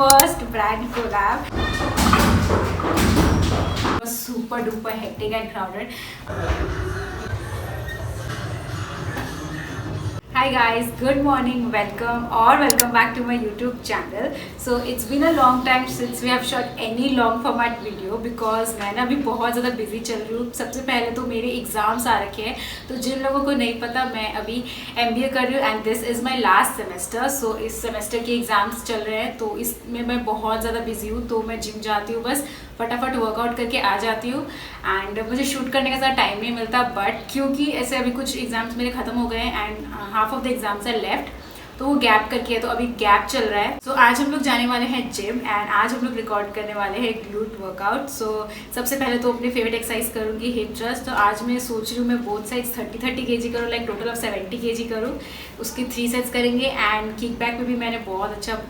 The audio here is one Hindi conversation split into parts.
First brand collab was super duper hectic and crowded. Hi guys, good morning, welcome back to my YouTube channel. So it's been a long time since we have shot any long format video because मैं ना अभी बहुत ज़्यादा बिजी चल रही हूँ. सबसे पहले तो मेरे एग्ज़ाम्स आ रखे हैं, तो जिन लोगों को नहीं पता मैं अभी MBA कर रही हूँ and this is my last semester. So इस सेमेस्टर के एग्ज़ाम्स चल रहे हैं तो इसमें मैं बहुत ज़्यादा बिजी हूँ. तो मैं जिम जाती हूँ, बस फटाफट वर्कआउट करके आ जाती हूँ एंड मुझे शूट करने का ज़्यादा टाइम नहीं मिलता. बट क्योंकि ऐसे अभी कुछ एग्ज़ाम्स मेरे ख़त्म हो गए हैं and half of the exams are left, तो वो गैप करके है, तो अभी गैप चल रहा है. सो आज हम लोग जाने वाले हैं जिम एंड आज हम लोग रिकॉर्ड करने वाले हैं ग्लूट वर्कआउट. सो सबसे पहले तो अपने फेवरेट एक्सरसाइज करूँगी हिप थ्रस्ट. तो आज मैं सोच रही हूँ मैं बोथ साइड्स 30 kg करूँ, लाइक टोटल ऑफ 70 kg करूँ. उसकी 3 सेट्स करेंगे एंड किक बैक में भी मैंने बहुत अच्छा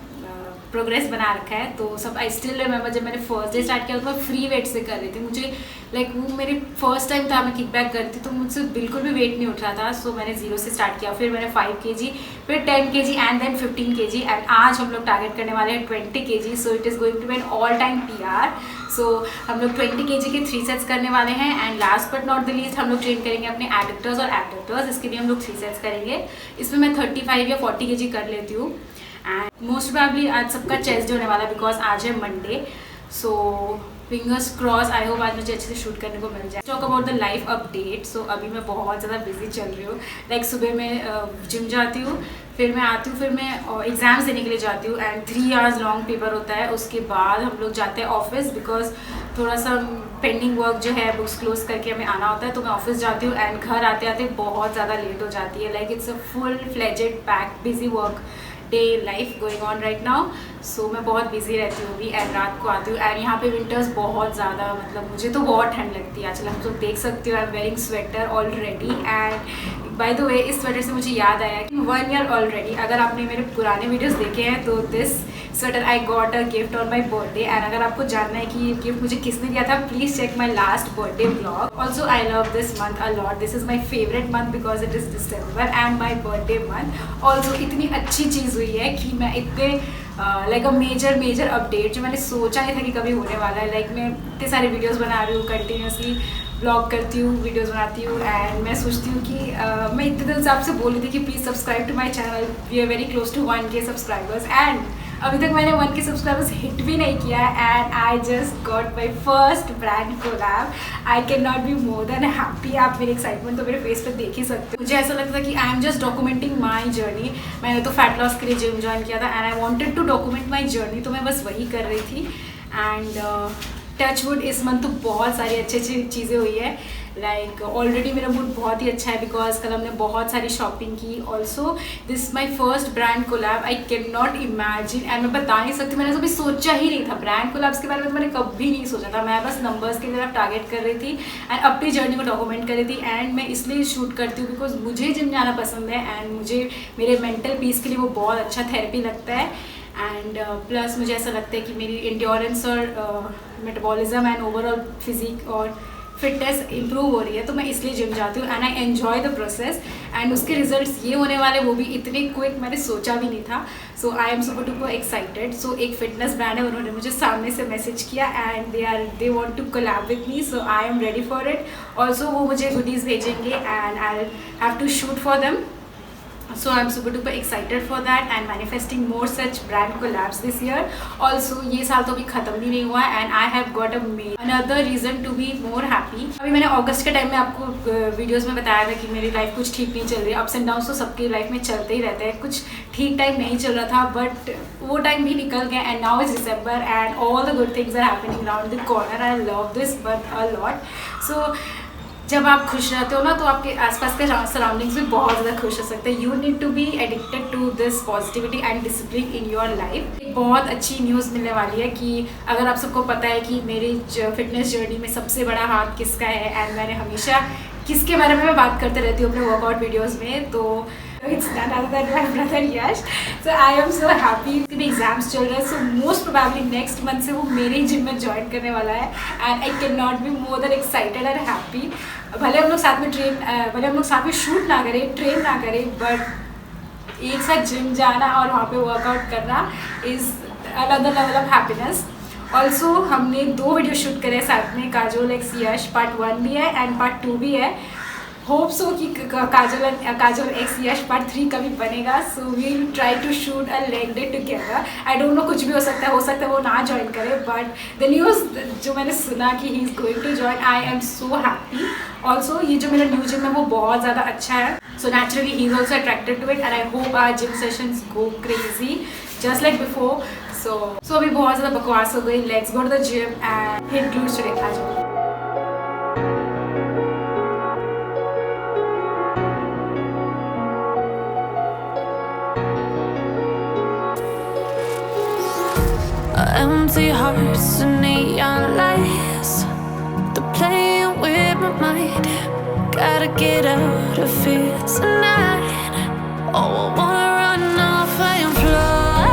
प्रोग्रेस बना रखा है. तो सब आई स्टिल रिमेंबर जब मैंने फर्स्ट डे स्टार्ट किया तो मैं फ्री वेट से कर रही थी. मुझे लाइक वो मेरी फर्स्ट टाइम था मैं किक बैक करती, तो मुझसे बिल्कुल भी वेट नहीं उठ रहा था. सो मैंने 0 से स्टार्ट किया, फिर मैंने 5 kg, फिर 10 kg and then 15 kg and आज हम लोग टारगेट करने वाले हैं 20 kg. So it is going to be an all time PR. सो हम लोग 20 kg के 3 सेट्स करने वाले हैं and last but not the least हम लोग ट्रेन करेंगे अपने एडक्टर्स और एबडक्टर्स. इसके लिए हम लोग 3 सेट्स करेंगे. इसमें मैं 35 या 40 kg कर लेती हूँ एंड मोस्ट प्रॉब्ली आज सबका चेस्ट डे होने वाला है बिकॉज आज है Monday. So fingers cross, I hope आज मुझे अच्छे से शूट करने को मिल जाए. Talk about the life update. So अभी मैं बहुत ज़्यादा बिजी चल रही हूँ. लाइक सुबह मैं जिम जाती हूँ, फिर मैं आती हूँ, फिर मैं एग्ज़ाम्स देने के लिए जाती हूँ एंड 3 hours लॉन्ग पेपर होता है. उसके बाद हम लोग जाते हैं ऑफिस बिकॉज थोड़ा सा पेंडिंग वर्क जो है बुक्स क्लोज करके हमें आना होता है. तो मैं ऑफिस जाती हूँ एंड घर आते आते बहुत ज़्यादा लेट हो जाती है. Like it's a full fledged pack busy work day life going on right now. So मैं बहुत बिजी रहती हूँ अभी एंड रात को आती हूँ एंड यहाँ पे विंटर्स बहुत ज़्यादा, मतलब मुझे तो बहुत ठंड लगती है. आजकल आप तो देख सकते हो I am wearing sweater already. And by the way इस स्वेटर से मुझे याद आया कि 1 year ऑलरेडी. अगर आपने मेरे पुराने वीडियोस देखे हैं तो this sweater I got a gift on my birthday. And अगर आपको जानना है कि ये गिफ्ट मुझे किसने दिया था, please check my last birthday blog. Also I love this month a lot. This is my favourite month because it is December and my birthday month. Also इतनी अच्छी चीज़ हुई है कि मैं इतने लाइक अ मेजर अपडेट जो मैंने सोचा नहीं था कि कभी होने वाला है. लाइक मैं इतने सारे वीडियोस बना रही हूँ, कंटिन्यूसली ब्लॉग करती हूँ, वीडियोस बनाती हूँ एंड मैं सोचती हूँ कि मैं इतने दिन से आपसे बोल रही थी कि please subscribe to my channel. We are very close to 1K subscribers and अभी तक मैंने 1K सब्सक्राइबर्स हिट भी नहीं किया and I just got my first brand collab. I can not be more than happy. आप मेरी एक्साइटमेंट तो मेरे फेस पे देख ही सकते हो. मुझे ऐसा लगता था कि I am just documenting my journey. मैंने तो फैट लॉस के लिए जिम ज्वाइन किया था and I wanted to document my journey, तो मैं बस वही कर रही थी. एंड टचवुड इस मंथ तो बहुत सारी अच्छी चीज़ें हुई है. लाइक ऑलरेडी मेरा मूड बहुत ही अच्छा है बिकॉज कल हमने बहुत सारी शॉपिंग की. Also this my first brand collab. I can not imagine and मैं बता नहीं सकती, मैंने कभी सोचा ही नहीं था ब्रांड कोलैब्स के बारे में. तो मैंने कभी नहीं सोचा था. मैं बस नंबर्स की तरफ टारगेट कर रही थी एंड अपनी जर्नी को डॉक्यूमेंट कर रही थी. एंड मैं इसलिए शूट करती हूँ बिकॉज मुझे जिम जाना पसंद है एंड मुझे मेरे मेंटल पीस के लिए वो बहुत अच्छा थेरेपी लगता है. एंड प्लस मुझे ऐसा लगता है कि मेरी इंड्योरेंस और मेटाबॉलिज्म एंड ओवरऑल फिजिक और फिटनेस इंप्रूव हो रही है. तो मैं इसलिए जिम जाती हूँ and I enjoy the process and उसके रिजल्ट्स ये होने वाले वो भी इतने क्विक मैंने सोचा भी नहीं था. So I am super duper excited. So एक फिटनेस ब्रांड है, उन्होंने मुझे सामने से मैसेज किया and they want to collab with me. So I am ready for it. Also वो मुझे गुडीज़ भेजेंगे and I have to shoot for them. So I'm super duper excited for that and manifesting more such brand collabs this year. Also ये साल तो अभी ख़त्म भी नहीं हुआ and I have got another reason to be more happy. अभी मैंने अगस्त के टाइम में आपको वीडियोस में बताया था कि मेरी लाइफ कुछ ठीक नहीं चल रही है. अप्स एंड डाउन्स तो सबकी लाइफ में चलते ही रहते हैं. कुछ ठीक टाइम नहीं चल रहा था बट वो टाइम भी निकल गया and now is December and all the good things are happening around the corner. I love this but a lot. So जब आप खुश रहते हो ना तो आपके आसपास के सराउंडिंग्स भी बहुत ज़्यादा खुश हो सकते हैं. You need to be addicted to this positivity and discipline in your life. एक बहुत अच्छी न्यूज़ मिलने वाली है कि अगर आप सबको पता है कि मेरी फिटनेस जर्नी में सबसे बड़ा हाथ किसका है एंड मैंने हमेशा किसके बारे में मैं बात करते रहती हूँ अपने वर्कआउट वीडियोज़ में, तो it's none other than my brother Yash. So I am so happy. भी एग्जाम्स चल रहे हैं, so most probably next month से वो मेरे जिम में ज्वाइन करने वाला है and I can not be more then excited and happy. भले हम लोग साथ में शूट ना करें, ट्रेन ना करें, बट एक साथ जिम जाना और वहाँ पे वर्कआउट करना is another level of happiness. Also हमने 2 वीडियो शूट करे साथ में, काजोल एक्स यश पार्ट 1 भी है एंड पार्ट 2 भी है. होप सो कि काजोल एक्स यश पार्ट 3 का भी बनेगा. So we try to shoot a leg day together. I don't know, कुछ भी हो सकता है वो ना ज्वाइन करे, बट द न्यूज़ जो मैंने सुना कि he is going to join, I am so happy. Also ये जो मेरा न्यू जिम है वो बहुत ज़्यादा अच्छा है. So naturally he is also attracted to it and I hope our gym sessions go crazy just like before. So अभी बहुत ज़्यादा बकवास हो गई. Let's go to the gym and hit glutes today. आ जाओ. Empty hearts and neon lights, they're playing with my mind. Gotta get out of here tonight. Oh, I wanna run off and fly.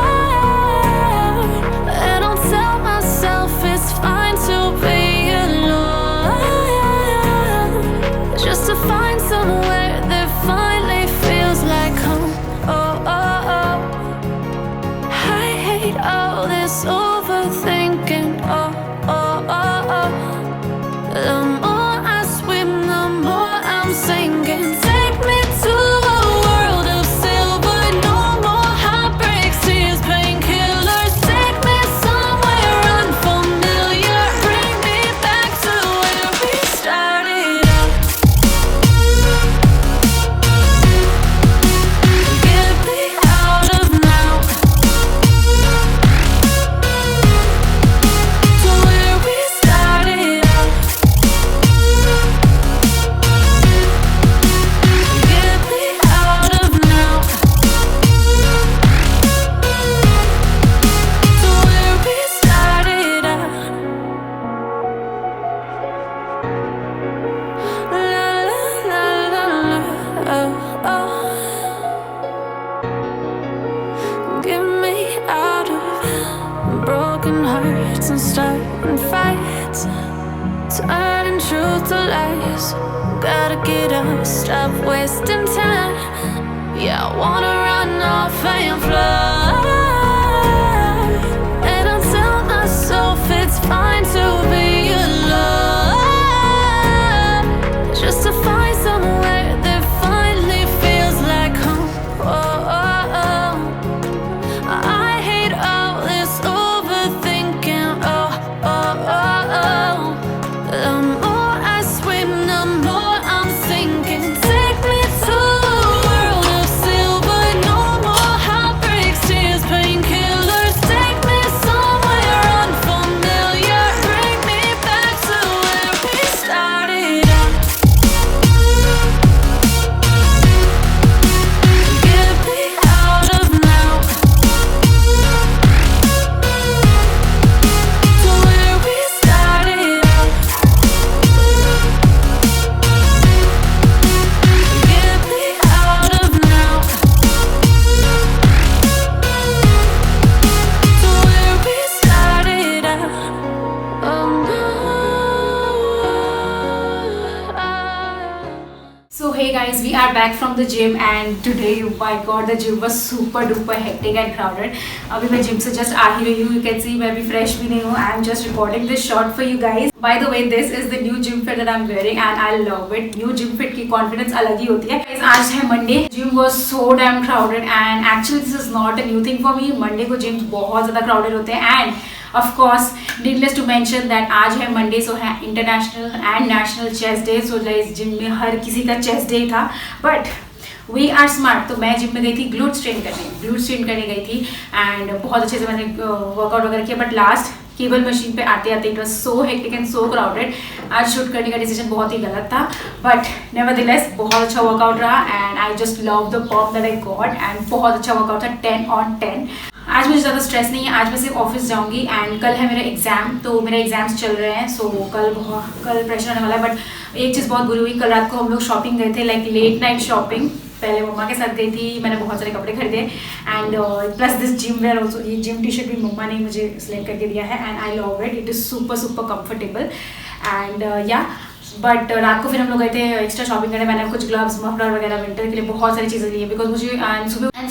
And I'll tell myself it's fine to be alone, just to find somewhere that finally feels like home. Oh, oh, oh. I hate all this overthinking. Oh, oh, oh, oh. The more I swim, the more I'm sinking. Take me to a world of silver. No more heartbreaks, tears, painkillers. Take me somewhere unfamiliar. Bring me back to where we started out. Get me out of now. To where we started out. Get me out of now. To where we started out. La la la la la. Oh, oh. Get me out of broken hearts and starting fights, turning truth to lies. Gotta get up, stop wasting time. Yeah, I wanna run off and fly. And I'll tell myself it's fine to be alone, just to find somewhere that finally feels like home. Oh, oh, oh. I hate all this overthinking. Oh, oh, oh, oh. The more I swim, the more I'm sinking. Take me to a world of silver. No more heartbreaks, tears, painkillers. Take me somewhere unfamiliar. Bring me back to where we started out. Get me out of now. To where we started out. Get me out of now. To where we started out. Oh no. So hey guys, we are back from the gym and today, my god, the gym was super duper hectic and crowded. अभी मैं gym से just आ ही रही हूँ. You can see मैं भी fresh भी नहीं हूँ. I am just recording this short for you guys. By the way, this is the new gym fit that I'm wearing and I love it. New gym fit की confidence अलग ही होती है. Guys, आज है Monday. Gym was so damn crowded and actually this is not a new thing for me. Monday को gyms बहुत ज़्यादा crowded होते हैं and of course needless to mention that आज है Monday, so है International and National Chest Day. So guys, gym में हर किसी का chest day था. But we are smart. तो मैं जिम में गई थी ग्लूट्स ट्रेन करने गई थी एंड बहुत अच्छे से मैंने वर्कआउट वगैरह किया. बट लास्ट केबल मशीन पे आते आते it was so hectic and so crowded. आज शूट करने का डिसीजन बहुत ही गलत था बट नेवरदलेस बहुत अच्छा वर्कआउट रहा and I just love the pop that I got and बहुत अच्छा वर्कआउट था. 10/10. आज मुझे ज़्यादा स्ट्रेस नहीं है. आज मैं सिर्फ ऑफिस जाऊंगी एंड कल है मेरा एग्जाम. तो मेरे एग्जाम्स चल रहे हैं सो कल प्रेशर आने वाला है. बट एक चीज़ बहुत बुरी हुई, कल रात को हम लोग शॉपिंग गए थे, लाइक लेट नाइट शॉपिंग. पहले मम्मा के साथ गई थी, मैंने बहुत सारे कपड़े खरीदे and plus this gym were also. ये जिम टी शर्ट भी मम्मा ने मुझे सिलेक्ट करके दिया है and I love it. It is super comfortable and या बट रात को फिर हम लोग गए थे एक्स्ट्रा शॉपिंग करने। मैंने कुछ ग्लव्स, मफलर वगैरह विंटर के लिए बहुत सारी चीज़ें ली है, बिकॉज मुझे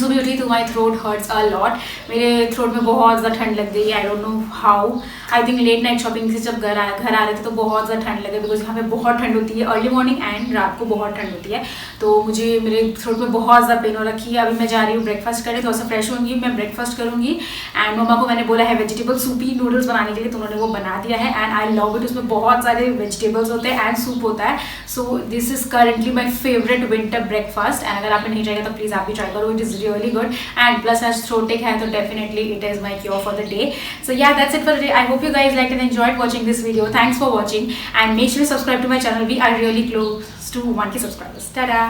सुबह उठी तो my throat hurts a lot. मेरे थ्रोट में बहुत ज़्यादा ठंड लग गई। I don't know how. I think late night shopping से जब घर आ रहे थे तो बहुत ज़्यादा ठंड लगे, बिकॉज यहाँ पे बहुत ठंड होती है अर्ली मॉर्निंग एंड रात को बहुत ठंड होती है। तो मुझे मेरे थ्रोट में बहुत ज़्यादा पेन हो रखी है। अभी मैं जा रही हूँ ब्रेकफास्ट करने, थोड़ा सा फ्रेश होंगी, मैं ब्रेकफास्ट करूँगी। एंड मम्मा को मैंने बोला है वेजिटेबल सूपी नूडल्स बनाने के लिए, तो उन्होंने वो बना दिया है एंड आई लव इट। उसमें बहुत सारे वेजिटेबल्स होते हैं एंड सूप होता है। So this is currently my favourite winter breakfast. And अगर आपने नहीं ट्राई किया तो प्लीज़ आप भी ट्राई करो, it is really good. And plus आज थ्रोटिक है तो definitely it is my cure for the day. So yeah that's it for the day. I hope you guys like and enjoyed watching this video. Thanks for watching and make sure to subscribe to my channel. We are really close to 1K subscribers. Ta-da!